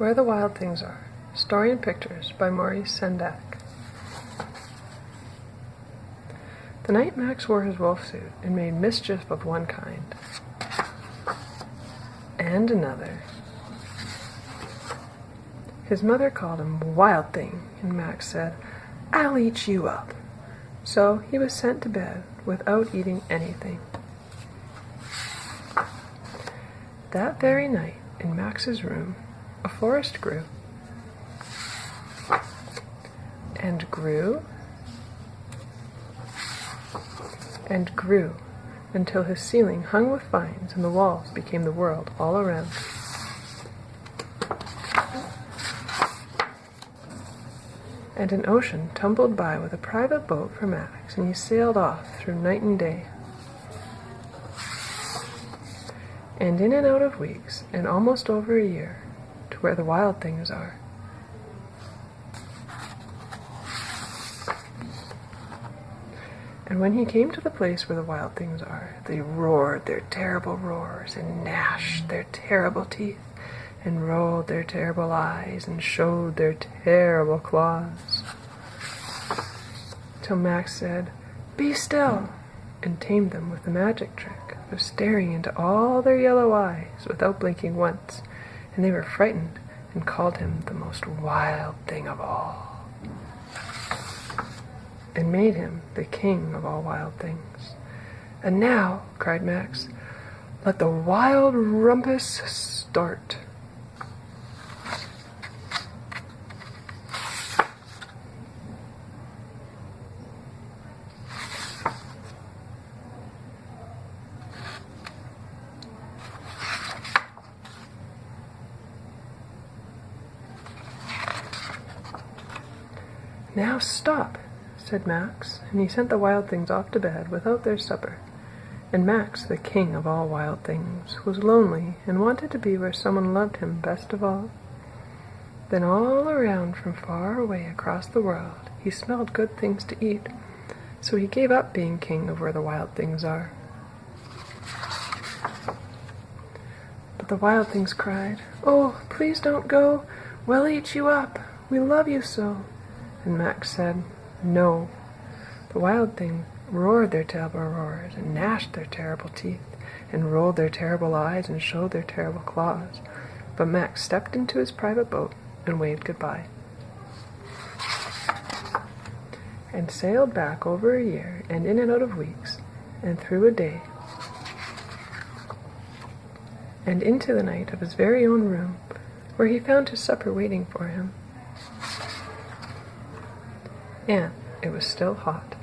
Where the Wild Things Are. Story and Pictures by Maurice Sendak. The night Max wore his wolf suit and made mischief of one kind and another, his mother called him Wild Thing, and Max said, "I'll eat you up." So he was sent to bed without eating anything. That very night, in Max's room, a forest grew, and grew, and grew, until his ceiling hung with vines and the walls became the world all around. And an ocean tumbled by with a private boat for Max, and he sailed off through night and day, and in and out of weeks, and almost over a year, to where the wild things are. And when he came to the place where the wild things are, they roared their terrible roars, and gnashed their terrible teeth, and rolled their terrible eyes, and showed their terrible claws, till Max said, "Be still," and tamed them with the magic trick of staring into all their yellow eyes without blinking once, and they were frightened and called him the most wild thing of all, and made him the king of all wild things. "And now," cried Max, "let the wild rumpus start." "Now stop," said Max, and he sent the wild things off to bed without their supper. And Max, the king of all wild things, was lonely and wanted to be where someone loved him best of all. Then all around from far away across the world he smelled good things to eat, so he gave up being king of where the wild things are. But the wild things cried, "Oh, please don't go. We'll eat you up. We love you so." And Max said, "No." The wild things roared their terrible roars, and gnashed their terrible teeth, and rolled their terrible eyes, and showed their terrible claws. But Max stepped into his private boat and waved goodbye, and sailed back over a year, and in and out of weeks, and through a day, and into the night of his very own room, where he found his supper waiting for him. And it was still hot.